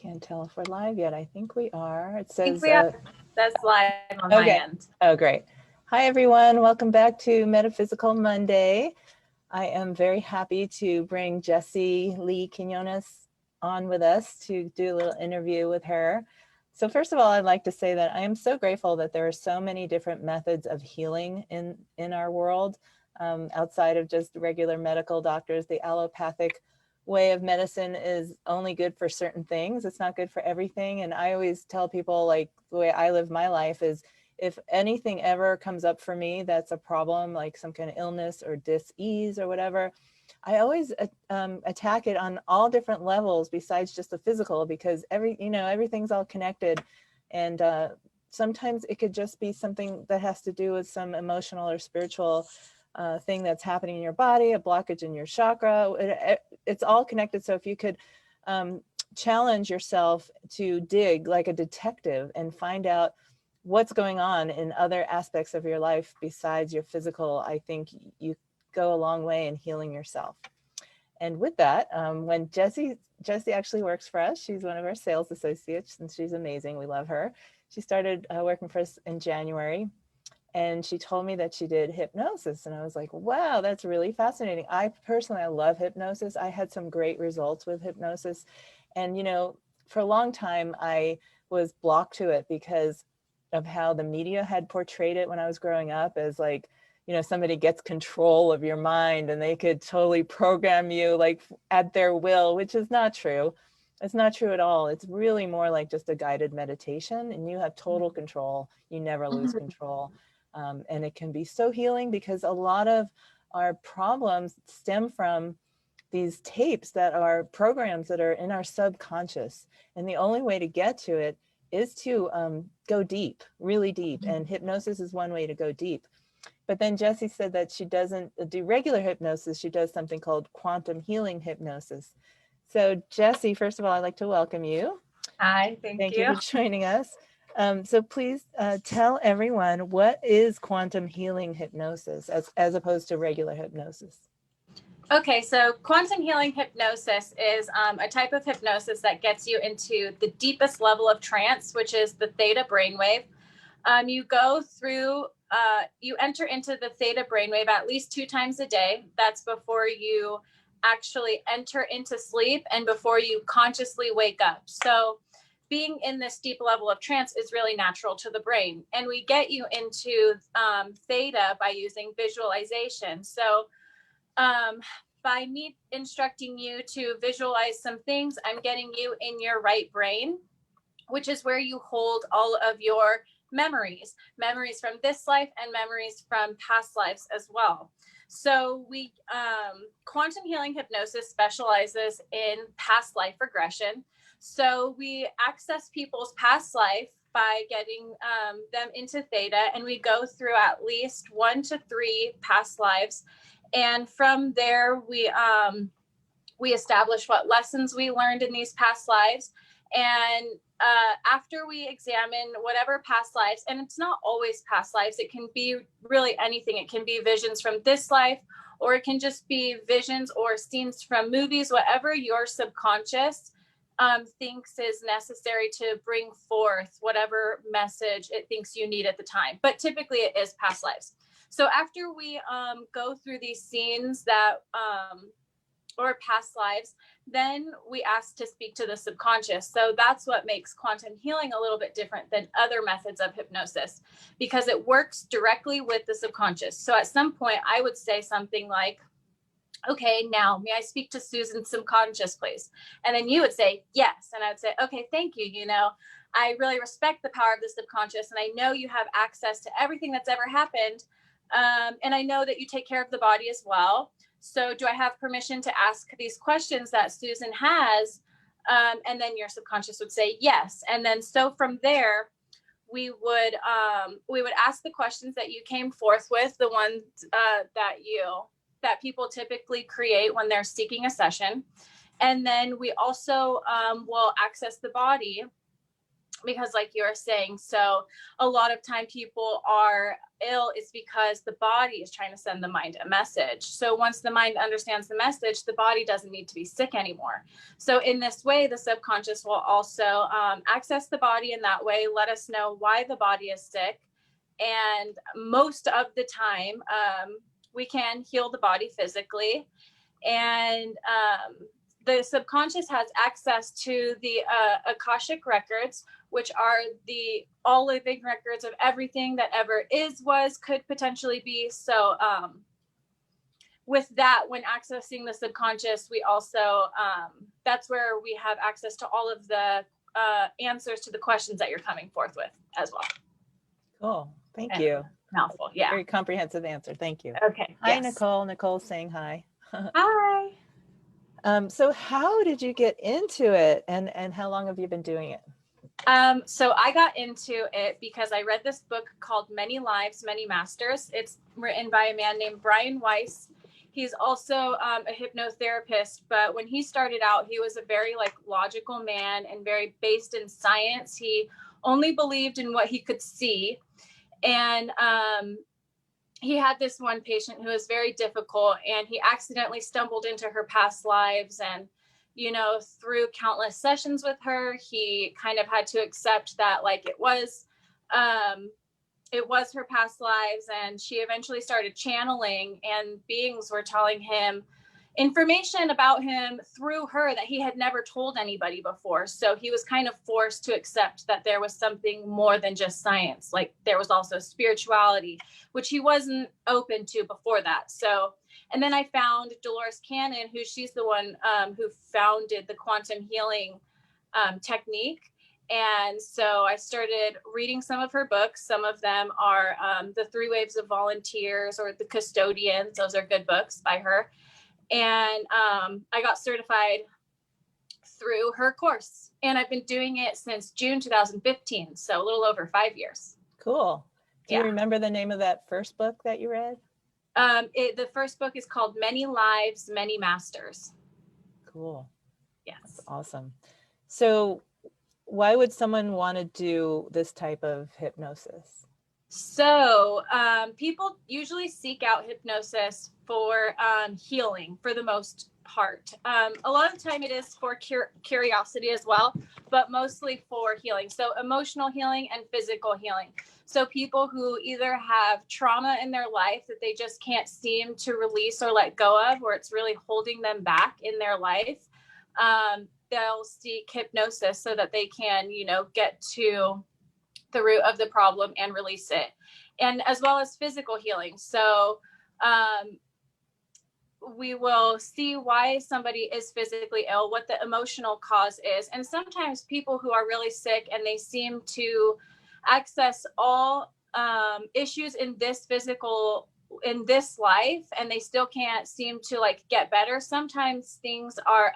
Can't tell if we're live yet. I think we are. It I think says we are. That's live on my end. Oh, great. Hi, everyone. Welcome back to Metaphysical Monday. I am very happy to bring Lee Quinonas on with us to do a little interview with her. So first of all, I'd like to say that I am so grateful that there are so many different methods of healing in our world, outside of just regular medical doctors. The allopathic way of medicine is only good for certain things. It's not good for everything. And I always tell people, like, the way I live my life is, if anything ever comes up for me that's a problem, like some kind of illness or dis-ease or whatever, I always attack it on all different levels besides just the physical, because everything's all connected. And sometimes it could just be something that has to do with some emotional or spiritual thing that's happening in your body, a blockage in your chakra. It's all connected. So if you could challenge yourself to dig like a detective and find out what's going on in other aspects of your life besides your physical, I think you go a long way in healing yourself. And with that, when Jessie actually works for us, she's one of our sales associates, and she's amazing. We love her. She started working for us in January, and she told me that she did hypnosis. And I was like, wow, that's really fascinating. I love hypnosis. I had some great results with hypnosis. And, for a long time, I was blocked to it because of how the media had portrayed it when I was growing up as, like, somebody gets control of your mind and they could totally program you like at their will, which is not true. It's not true at all. It's really more like just a guided meditation, and you have total control. You never lose control. And it can be so healing, because a lot of our problems stem from these tapes that are programs that are in our subconscious. And the only way to get to it is to go deep, really deep. And hypnosis is one way to go deep. But then Jessie said that she doesn't do regular hypnosis. She does something called Quantum Healing Hypnosis. So Jessie, first of all, I'd like to welcome you. Hi, thank you For joining us. So please tell everyone, what is quantum healing hypnosis as opposed to regular hypnosis? Okay, so quantum healing hypnosis is a type of hypnosis that gets you into the deepest level of trance, which is the theta brainwave. You enter into the theta brainwave at least 2 times a day. That's before you actually enter into sleep and before you consciously wake up. So being in this deep level of trance is really natural to the brain. And we get you into theta by using visualization. So by me instructing you to visualize some things, I'm getting you in your right brain, which is where you hold all of your memories from this life and memories from past lives as well. So quantum healing hypnosis specializes in past life regression. So we access people's past life by getting them into theta, and we go through at least 1 to 3 past lives. And from there, we establish what lessons we learned in these past lives. And after we examine whatever past lives, and it's not always past lives, it can be really anything. It can be visions from this life, or it can just be visions or scenes from movies, whatever your subconscious thinks is necessary to bring forth whatever message it thinks you need at the time. But typically it is past lives. So after we go through these scenes that or past lives, then we ask to speak to the subconscious. So that's what makes quantum healing a little bit different than other methods of hypnosis, because it works directly with the subconscious. So at some point I would say something like, okay, now may I speak to Susan's subconscious, please? And then you would say yes. And I would say, okay, thank you. I really respect the power of the subconscious, and I know you have access to everything that's ever happened. And I know that you take care of the body as well. So do I have permission to ask these questions that Susan has? And then your subconscious would say yes. And then so from there, we would ask the questions that you came forth with, the ones that people typically create when they're seeking a session. And then we also will access the body because like you were saying, so a lot of time people are ill is because the body is trying to send the mind a message. So once the mind understands the message, the body doesn't need to be sick anymore. So in this way, the subconscious will also access the body in that way, let us know why the body is sick. And most of the time, we can heal the body physically. And the subconscious has access to the Akashic records, which are the all living records of everything that ever is, was, could potentially be. So with that, when accessing the subconscious, we also, that's where we have access to all of the answers to the questions that you're coming forth with as well. Cool. Thank you. Mouthful. Yeah. Very comprehensive answer. Thank you. Okay. Hi, yes. Nicole. Nicole's saying hi. Hi. So how did you get into it, and how long have you been doing it? So I got into it because I read this book called Many Lives, Many Masters. It's written by a man named Brian Weiss. He's also a hypnotherapist, but when he started out, he was a very logical man and very based in science. He only believed in what he could see. And he had this one patient who was very difficult, and he accidentally stumbled into her past lives. And, you know, through countless sessions with her, he kind of had to accept that it was her past lives. And she eventually started channeling, and beings were telling him information about him through her that he had never told anybody before. So he was kind of forced to accept that there was something more than just science. Like there was also spirituality, which he wasn't open to before that. So, and then I found Dolores Cannon, she's the one who founded the quantum healing technique. And so I started reading some of her books. Some of them are The 3 Waves of Volunteers or The Custodians. Those are good books by her. And I got certified through her course, and I've been doing it since June 2015, so a little over 5 years. Cool. Do you remember the name of that first book that you read? The first book is called Many Lives, Many Masters. Cool. Yes. That's awesome. So why would someone want to do this type of hypnosis? So people usually seek out hypnosis for healing for the most part. A lot of the time it is for curiosity as well, but mostly for healing. So emotional healing and physical healing. So people who either have trauma in their life that they just can't seem to release or let go of, or it's really holding them back in their life, they'll seek hypnosis so that they can, get to the root of the problem and release it. And as well as physical healing. So we will see why somebody is physically ill, what the emotional cause is. And sometimes people who are really sick and they seem to access all issues in this life, and they still can't seem to get better. Sometimes things are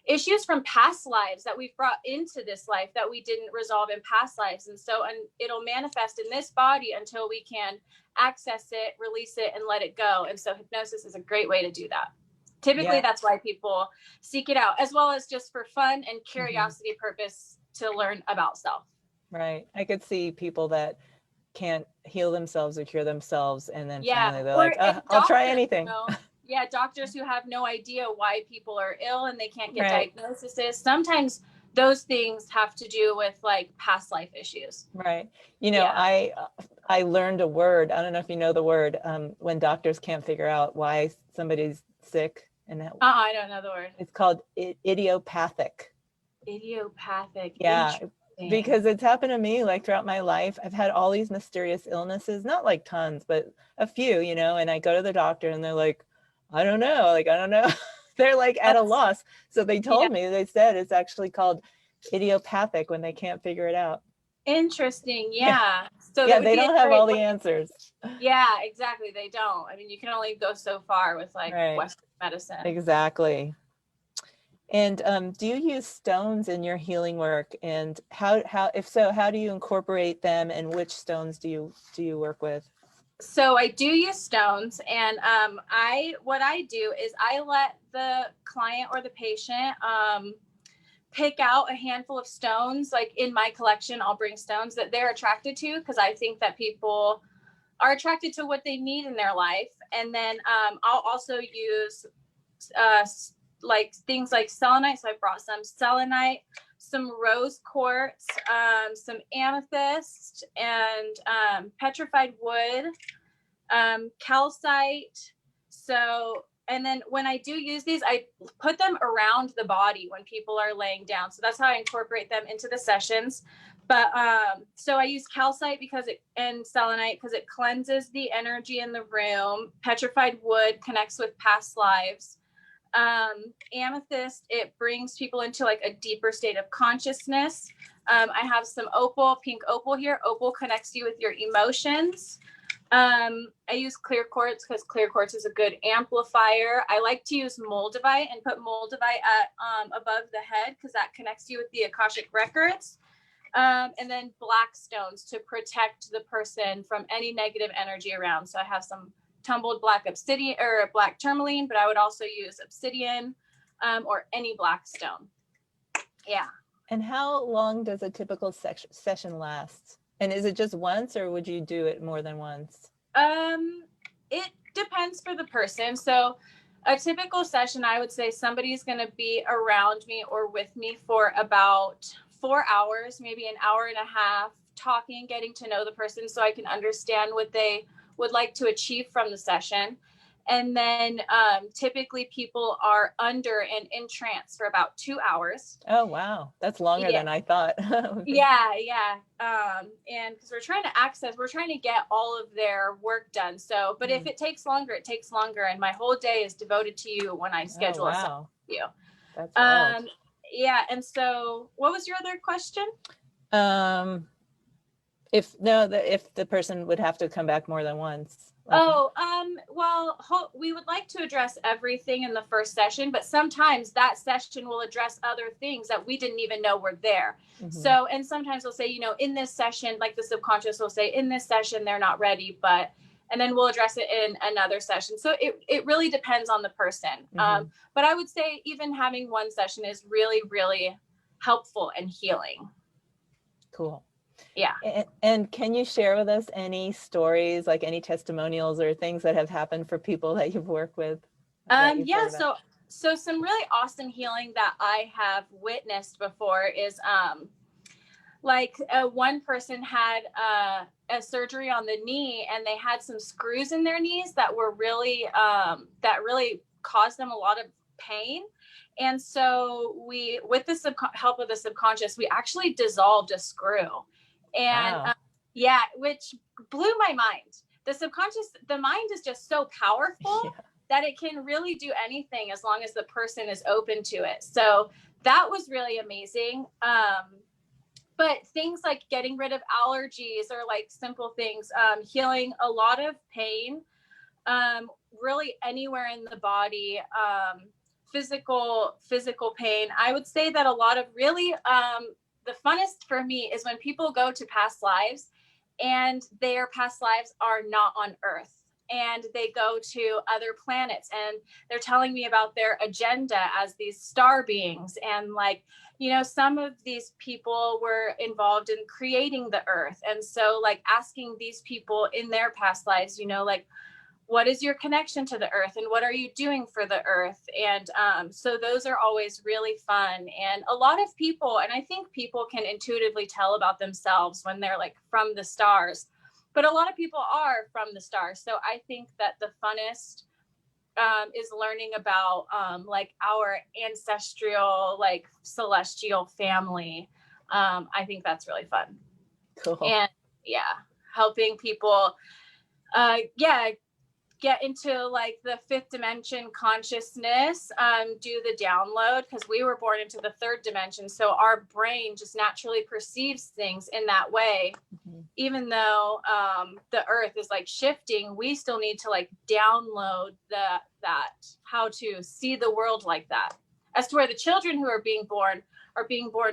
issues from past lives that we've brought into this life that we didn't resolve in past lives. And it'll manifest in this body until we can access it, release it, and let it go. And so hypnosis is a great way to do that. Typically, that's why people seek it out, as well as just for fun and curiosity purpose to learn about self. Right. I could see people that can't heal themselves or cure themselves, and then finally they're I'll try anything. Yeah, doctors who have no idea why people are ill and they can't get diagnoses. Sometimes those things have to do with past life issues. Right. I learned a word. I don't know if you know the word, when doctors can't figure out why somebody's sick. And I don't know the word. It's called idiopathic. Idiopathic. Yeah. Because it's happened to me throughout my life. I've had all these mysterious illnesses, not tons, but a few, and I go to the doctor and they're like, I don't know. I don't know. They're at a loss. So they told me, they said it's actually called idiopathic when they can't figure it out. Interesting. Yeah. So they don't have all the answers. Yeah, exactly. They don't. I mean, you can only go so far with Western medicine. Exactly. And do you use stones in your healing work? And how if so, how do you incorporate them, and which stones do you work with? So I do use stones, and what I do is I let the client or the patient pick out a handful of stones. Like in my collection, I'll bring stones that they're attracted to, because I think that people are attracted to what they need in their life. And then I'll also use like things like selenite. So I brought some selenite, some rose quartz, some amethyst, and petrified wood, calcite. So, and then when I do use these, I put them around the body when people are laying down. So that's how I incorporate them into the sessions. But so I use calcite and selenite because it cleanses the energy in the room. Petrified wood connects with past lives. Amethyst, it brings people into like a deeper state of consciousness. I have some opal, pink opal here. Opal connects you with your emotions. I use clear quartz because clear quartz is a good amplifier. I like to use moldavite and put moldavite at above the head because that connects you with the Akashic records. And then black stones to protect the person from any negative energy around. So I have some tumbled black obsidian or black tourmaline, but I would also use obsidian or any black stone. Yeah. And how long does a typical session last? And is it just once, or would you do it more than once? It depends for the person. So a typical session, I would say somebody's going to be around me or with me for about 4 hours, maybe an hour and a half, talking, getting to know the person so I can understand what they would like to achieve from the session. And then typically people are under and in trance for about 2 hours. Oh, wow. That's longer than I thought. Yeah. And because we're trying to get all of their work done. So, but if it takes longer, it takes longer. And my whole day is devoted to you when I schedule a session with you. That's wild. Yeah. And so what was your other question? If the person would have to come back more than once. Well, we would like to address everything in the first session, but sometimes that session will address other things that we didn't even know were there. Mm-hmm. So, and sometimes we'll say, in this session, like the subconscious will say, in this session, they're not ready, and then we'll address it in another session. So it really depends on the person. Mm-hmm. But I would say even having one session is really, really helpful and healing. Cool. Yeah. And can you share with us any stories, like any testimonials or things that have happened for people that you've worked with? Yeah. So some really awesome healing that I have witnessed before is one person had a surgery on the knee, and they had some screws in their knees that were really that really caused them a lot of pain. And so with the help of the subconscious, we actually dissolved a screw. And wow. Which blew my mind. The mind is just so powerful that it can really do anything as long as the person is open to it. So that was really amazing. But things like getting rid of allergies or like simple things, healing a lot of pain, really anywhere in the body, physical pain. I would say that a lot of really, the funnest for me is when people go to past lives and their past lives are not on Earth, and they go to other planets, and they're telling me about their agenda as these star beings. And some of these people were involved in creating the Earth. And so asking these people in their past lives, what is your connection to the Earth and what are you doing for the Earth? And so those are always really fun. And a lot of people, and I think people can intuitively tell about themselves when they're from the stars, but a lot of people are from the stars. So I think that the funnest is learning about our ancestral, celestial family. I think that's really fun. Cool. And helping people, get into the fifth dimension consciousness, do the download, because we were born into the third dimension. So our brain just naturally perceives things in that way. Mm-hmm. Even though the Earth is shifting, we still need to download that how to see the world like that. As to where the children who are being born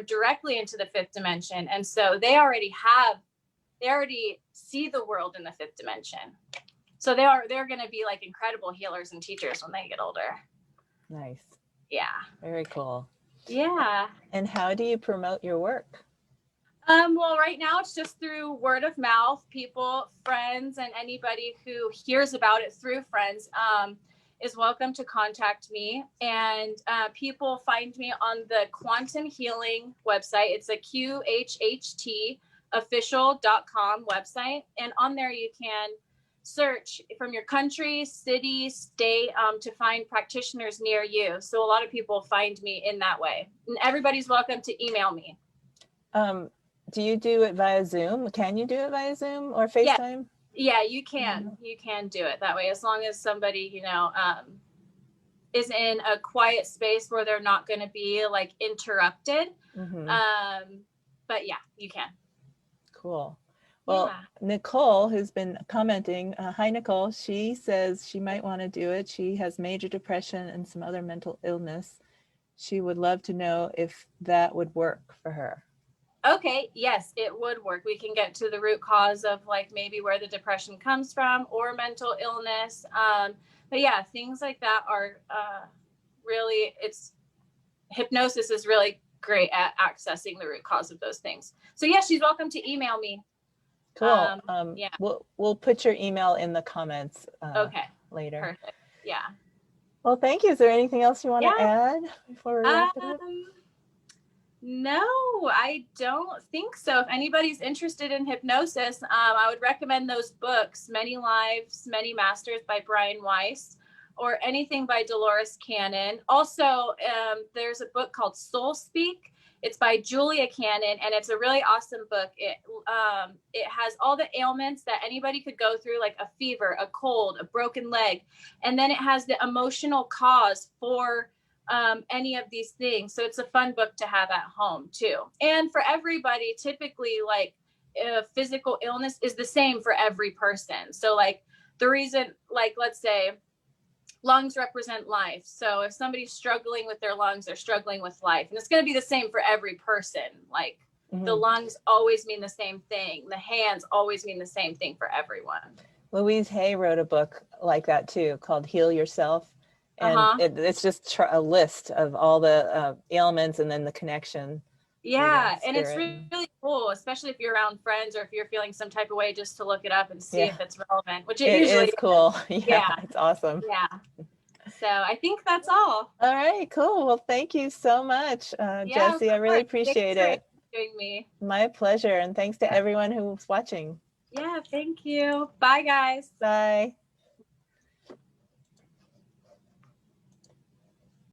directly into the fifth dimension. And so they already see the world in the fifth dimension. So they're going to be incredible healers and teachers when they get older. Nice. Yeah. Very cool. Yeah. And how do you promote your work? Well, right now it's just through word of mouth. People, friends, and anybody who hears about it through friends is welcome to contact me. And people find me on the Quantum Healing website. It's a QHHT official.com website. And on there you can search from your country, city, state to find practitioners near you. So a lot of people find me in that way. And everybody's welcome to email me. Do you do it via Zoom? Can you do it via Zoom or FaceTime? Yeah, you can. You can do it that way as long as somebody, you know, is in a quiet space where they're not going to be like interrupted. But yeah, you can. Cool. Well, yeah. Nicole, who's been commenting, hi Nicole, she says she might want to do it. She has major depression and some other mental illness. She would love to know if that would work for her. Okay, yes, it would work. We can get to the root cause of like maybe where the depression comes from or mental illness. But yeah, things like that are really, hypnosis is really great at accessing the root cause of those things. So yeah, she's welcome to email me. Cool. Yeah. We'll put your email in the comments later. Perfect. Yeah. Well, thank you. Is there anything else you want to add before we wrap it up? No, I don't think so. If anybody's interested in hypnosis, I would recommend those books, Many Lives, Many Masters by Brian Weiss, or anything by Dolores Cannon. Also, there's a book called Soul Speak. It's by Julia Cannon, and it's a really awesome book. It has all the ailments that anybody could go through, like a fever, a cold, a broken leg. And then it has the emotional cause for any of these things. So it's a fun book to have at home too. And for everybody, typically like physical illness is the same for every person. So like the reason, like let's say lungs represent life. So if somebody's struggling with their lungs, they're struggling with life. And it's going to be the same for every person. Like the lungs always mean the same thing. The hands always mean the same thing for everyone. Louise Hay wrote a book like that too, called Heal Yourself. And it's just a list of all the ailments and then the connection. Yeah, and it's really cool, especially if you're around friends or if you're feeling some type of way, just to look it up and see if it's relevant, which it usually is. Cool. Yeah, it's awesome. Yeah. So I think that's all. All right, cool. Well, thank you so much, Jessie. I really appreciate it. Doing me. My pleasure. And thanks to everyone who's watching. Yeah, thank you. Bye, guys. Bye.